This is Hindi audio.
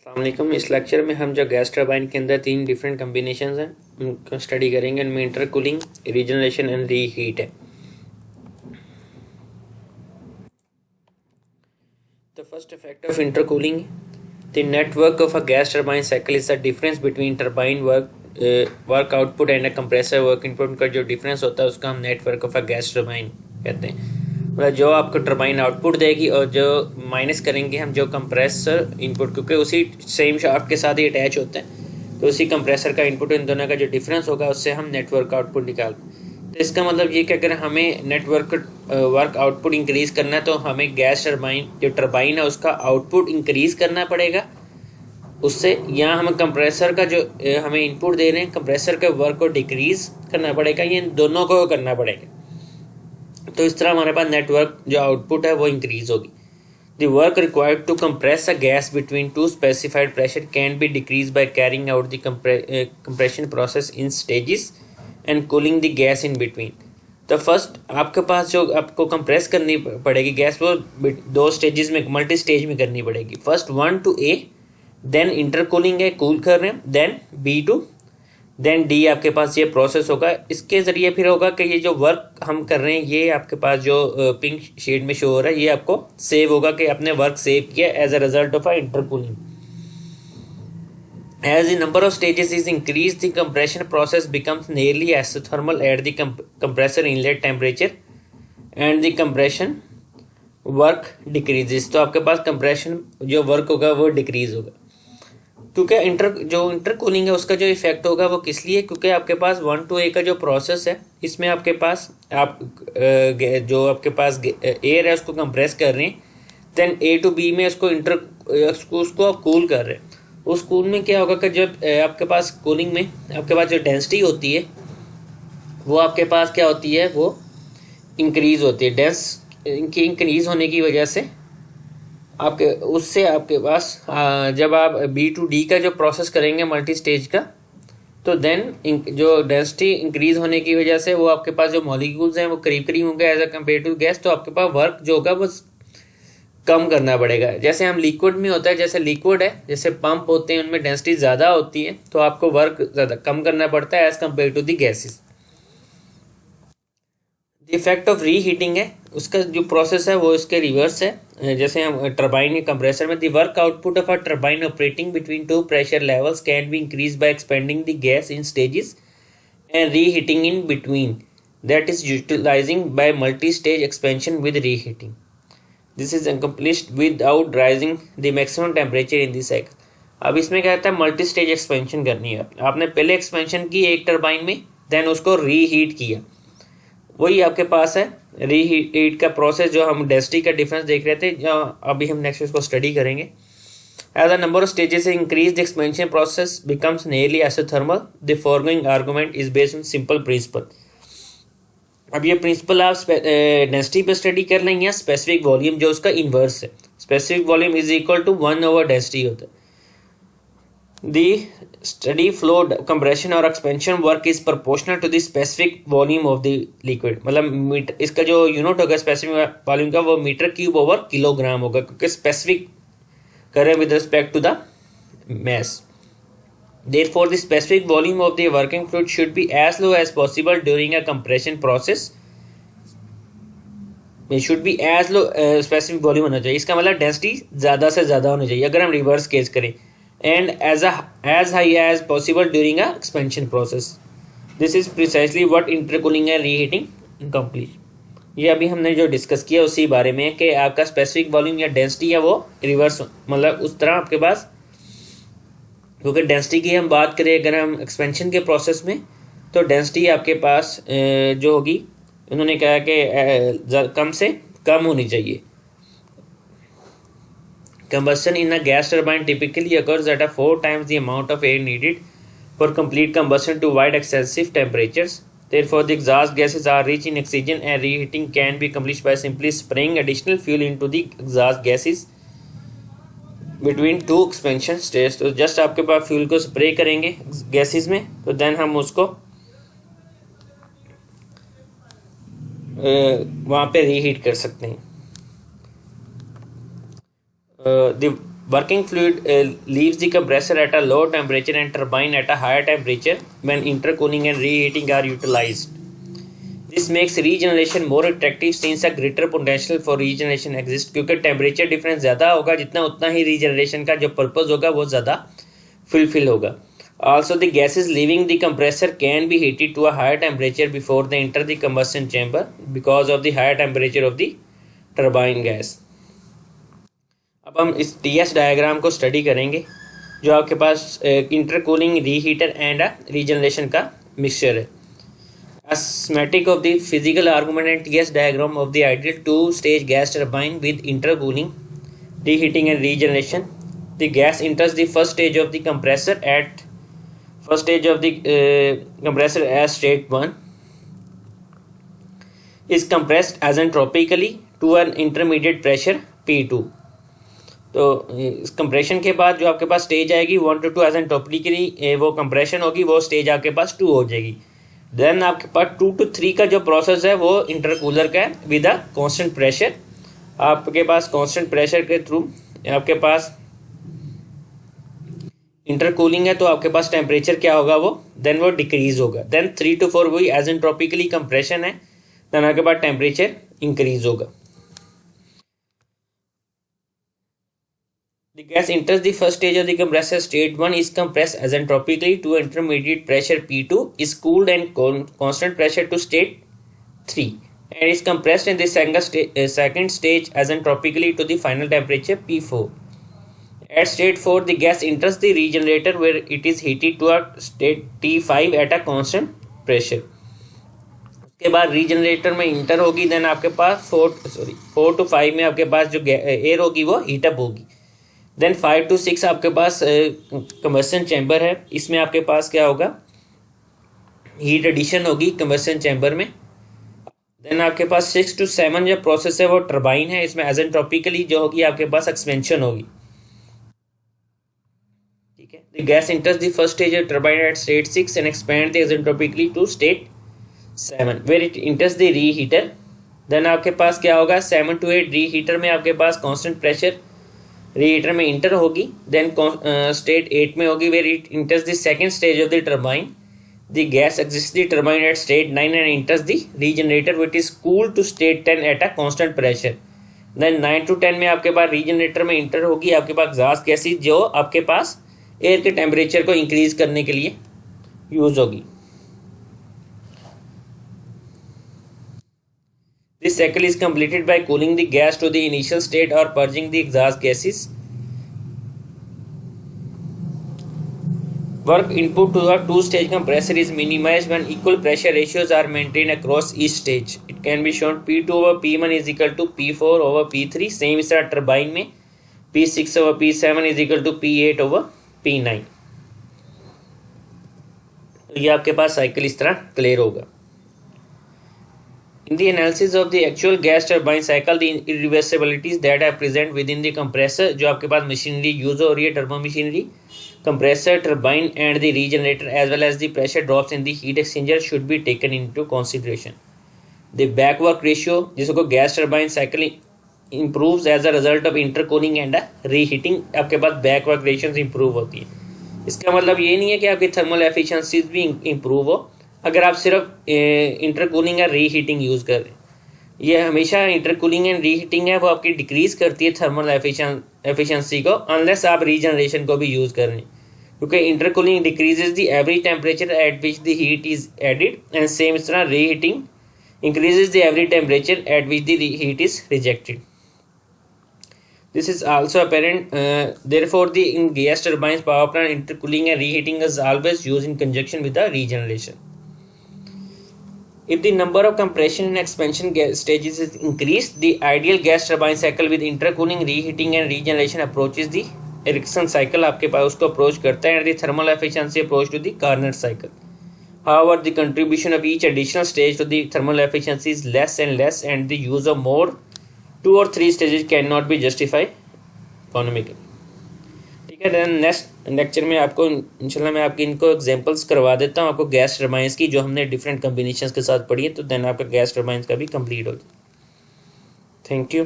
अस्सलामुअलैकुम। इस लेक्चर में हम जो गैस टरबाइन के अंदर तीन डिफरेंट कम्बिनेशन हैं उनको स्टडी करेंगे। उनमें इंटरकूलिंग, रीजनरेशन एंड रीहीट है। The first effect of intercooling, the network of a gas turbine cycle is the difference between turbine work output and a compressor work input का जो डिफरेंस होता है उसका हम network of a gas turbine कहते हैं। मतलब जो आपको टरबाइन आउटपुट देगी और जो माइनस करेंगे हम जो कंप्रेसर इनपुट, क्योंकि उसी सेम शाफ्ट के साथ ही अटैच होते हैं, तो उसी कंप्रेसर का इनपुट इन दोनों का जो डिफरेंस होगा उससे हम नेटवर्क आउटपुट निकालते हैं। तो इसका मतलब ये कि अगर हमें नेटवर्क वर्क आउटपुट इंक्रीज़ करना है तो हमें गैस टरबाइन जो टरबाइन है उसका आउटपुट इंक्रीज़ करना पड़ेगा उससे, या हमें कंप्रेसर का जो हमें इनपुट दे रहे हैं कंप्रेसर के वर्क को डिक्रीज़ करना पड़ेगा, ये दोनों को करना पड़ेगा। तो इस तरह हमारे पास नेटवर्क जो आउटपुट है वो इंक्रीज़ होगी। The work required to compress a gas between two specified pressure can be decreased by carrying out the compression process in stages and cooling the gas in between. तो फर्स्ट आपके पास जो आपको कंप्रेस करनी पड़ेगी गैस वो दो स्टेजेस में, मल्टी स्टेज में करनी पड़ेगी। First 1 to A, then intercooling है, कूल कर रहे हैं, then B to then D आपके पास ये प्रोसेस होगा। इसके ज़रिए फिर होगा कि ये जो वर्क हम कर रहे हैं ये आपके पास जो पिंक शेड में शो हो रहा है ये आपको सेव होगा कि आपने वर्क सेव किया as a result of a intercooling. As the number of stages is increase the compression process becomes nearly isothermal at the compressor inlet temperature and the compression work decreases. तो आपके पास कंप्रेशन जो वर्क होगा वो डिक्रीज होगा, क्योंकि इंटरकूलिंग है उसका जो इफेक्ट होगा वो किस लिए, क्योंकि आपके पास 1 to A का जो प्रोसेस है इसमें आपके पास जो आपके पास एयर है उसको कंप्रेस कर रहे हैं, देन A to B में उसको आप कूल कर रहे हैं। उस कूल में क्या होगा कि जब आपके पास कूलिंग में आपके पास जो डेंसिटी होती है वो आपके पास क्या होती है, वो इंक्रीज़ होती है। इनकी इंक्रीज़ होने की वजह से आपके उससे आपके पास जब आप B to D का जो प्रोसेस करेंगे मल्टी स्टेज का, तो देन जो डेंसिटी इंक्रीज़ होने की वजह से वो आपके पास जो मॉलिक्यूल्स हैं वो करीब करीब होंगे as a compare to gas. तो आपके पास वर्क जो होगा वो कम करना पड़ेगा। जैसे हम लिक्विड में होता है, जैसे लिक्विड है, जैसे पंप होते हैं उनमें डेंसिटी ज़्यादा होती है तो आपको वर्क ज़्यादा कम करना पड़ता है as compare to the gases. Effect of reheating है, उसका जो प्रोसेस है वो इसके रिवर्स है। जैसे हम टरबाइन के कंप्रेसर में the work output of a turbine operating between two pressure levels can be increase by expanding the gas in stages and reheating in between, that is utilizing by multi stage expansion with reheating. This is accomplished without rising the maximum temperature in the cycle. अब इसमें क्या कहता है, मल्टी स्टेज एक्सपेंशन करनी है। आपने पहले एक्सपेंशन की एक टरबाइन में, देन उसको री हीट किया, वही आपके पास है रीहीट का प्रोसेस जो हम डेंसिटी का डिफरेंस देख रहे थे, जो अभी हम नेक्स्ट इसको स्टडी करेंगे। As the number of stages increase the expansion process becomes nearly isothermal. The foregoing argument is based on simple principle. अब ये प्रिंसिपल आप डेंसिटी पे स्टडी कर लेंगे या स्पेसिफिक वॉल्यूम जो उसका इन्वर्स है। Specific volume is equal to 1 over density होता है। The steady flow compression or expansion work is proportional to the specific volume of the liquid। मतलब इसका जो यूनिट होगा स्पेसिफिक वॉल्यूम का वो मीटर क्यूब ओवर किलोग्राम होगा, क्योंकि स्पेसिफिक करें with respect to the mass। Therefore the specific volume of the working fluid should be as low as possible during a compression process। it should be as low specific volume होना चाहिए, इसका मतलब डेंसिटी ज़्यादा से ज़्यादा होनी चाहिए अगर हम रिवर्स केस करें, and as high as possible during a expansion process। This is precisely what intercooling and reheating accomplish। ये अभी हमने जो डिस्कस किया उसी बारे में कि आपका स्पेसिफिक वॉल्यूम या डेंसिटी है वो रिवर्स, मतलब उस तरह आपके पास, क्योंकि डेंसिटी की हम बात करें अगर हम एक्सपेंशन के प्रोसेस में, तो डेंसिटी आपके पास जो होगी, उन्होंने कहा कि कम से कम होनी चाहिए। Combustion in a gas turbine typically occurs at 4 times the amount of air needed for complete combustion to avoid excessive temperatures। Therefore, the exhaust gases are rich in oxygen and reheating can be accomplished by simply spraying additional fuel into the exhaust gases between two expansion stages। तो जस्ट आपके पास फ्यूल को स्प्रे करेंगे गैसेस में, तो देन हम उसको वहाँ पे रीहीट कर सकते हैं। Working fluid leaves the compressor at a low temperature and turbine at a higher temperature when intercooling and reheating are utilized. This makes regeneration more attractive since a greater potential for regeneration exists. क्योंकि टेम्परेचर डिफरेंस ज़्यादा होगा जितना उतना ही रीजनरेशन का जो पर्पज होगा वो ज़्यादा फुलफिल होगा. Also, the gases leaving the compressor can be heated to a higher temperature before they enter the combustion chamber because of the higher temperature of the turbine gas. अब हम इस TS डायग्राम को स्टडी करेंगे जो आपके पास इंटरकूलिंग, रीहीटर एंड रीजनरेशन का मिक्सचर है. A schematic of the physical argument and TS diagram of the ideal two-stage gas turbine with intercooling, reheating and regeneration. The gas enters the first stage of the compressor as state 1 is compressed asymptotically to an intermediate pressure P2. तो इस कंप्रेशन के बाद जो आपके पास स्टेज आएगी 1 to 2 asymptotically वो कंप्रेशन होगी, वो स्टेज आपके पास 2 हो जाएगी. देन आपके पास 2 to 3 का जो प्रोसेस है वो इंटरकूलर का है विद अ कांस्टेंट प्रेशर. आपके पास कांस्टेंट प्रेशर के थ्रू आपके पास इंटरकूलिंग है तो आपके पास टेम्परेचर क्या होगा वो डिक्रीज होगा. देन 3 to 4 वही एसिम्प्टोटिकली कंप्रेशन है, देन आपके पास टेम्परेचर इंक्रीज होगा. The gas enters the first stage of the compressor. State 1 is compressed asymptotically to intermediate pressure P2, is cooled and constant pressure to state 3, and is compressed in the second stage asymptotically to the final temperature P4. At state 4, the gas enters the regenerator where it is heated to a state T5 at a constant pressure. उसके बाद रीजनरेटर में इंटर होगी, देन आपके पास 4 to 5 में आपके पास जो एयर होगी वो हीटअप होगी. देन 5 to 6 आपके पास कंबस्शन चैम्बर है, इसमें आपके पास क्या होगा, हीट एडिशन होगी कंबस्शन चैम्बर में. देन आपके पास 6 to 7 जो प्रोसेस है वो टर्बाइन है, इसमें एजेंट्रोपिकली जो होगी आपके पास एक्सपेंशन होगी. ठीक है. The gas enters the first stage of turbine at state 6 and expand the isentropically to state 7 where it enters the reheater. Then आपके पास क्या होगा, 7 to 8 रीहीटर में आपके पास कांस्टेंट प्रेशर रीहीटर में इंटर होगी. देन स्टेट 8 में होगी where it enters the second stage of the turbine. The gas exits the turbine at state 9 and enters the regenerator which is cooled to state 10 at a constant pressure. Then 9 to 10 में आपके पास रीजनरेटर में इंटर होगी आपके पास एग्जॉस्ट गैसेज जो आपके पास एयर के टेम्परेचर को इंक्रीज करने के लिए यूज होगी. This cycle is completed by cooling the gas to the initial state or purging the exhaust gases. Work input to a two-stage compressor is minimized when equal pressure ratios are maintained across each stage. It can be shown P2 over P1 is equal to P4 over P3. Same इस तरह टर्बाइन में P6 over P7 is equal to P8 over P9. तो ये आपके पास साइकिल इस तरह क्लियर होगा. In the analysis of the actual gas turbine cycle, the irreversibilities that are present within the compressor, जो आपके पास मशीनरी यूज हो रही है, turbo machinery, compressor, turbine and the regenerator as well as the pressure drops in the heat exchanger should be taken into consideration. The back work ratio, जिसको gas turbine cycle improves as a result of intercooling and reheating, आपके पास back work ratios improve होती है. इसका मतलब ये नहीं है कि आपकी thermal efficiencies भी improve हो अगर आप सिर्फ इंटरकूलिंग या रीहीटिंग यूज़ कर रहे हैं. ये हमेशा इंटरकूलिंग एंड रीहीटिंग है वो आपकी डिक्रीज करती है थर्मल एफिशिएंसी को, अनलेस आप रीजनरेशन को भी यूज़ कर रहे हैं, क्योंकि intercooling decreases the average temperature at which the heat is added and same इस तरह reheating increases the average temperature at which the heat is rejected. This is also apparent. Therefore, in gas turbines, power plant, intercooling and reheating is always used in conjunction with the regeneration. If the number of compression and expansion stages is increased, the ideal gas turbine cycle with intercooling, reheating and regeneration approaches the Ericsson cycle. आपके पास उसको approach करता है, and the thermal efficiency approach to the Carnot cycle. However, the contribution of each additional stage to the thermal efficiency is less and less, and the use of more 2 or 3 stages cannot be justified economically. ठीक है. देन नेक्स्ट लेक्चर में आपको इंशाल्लाह मैं आपकी इनको एग्जांपल्स करवा देता हूँ आपको गैस टर्बाइंस की जो हमने डिफरेंट कॉम्बिनेशंस के साथ पढ़ी है, तो देन आपका गैस टर्बाइंस का भी कंप्लीट हो जाए. Thank you.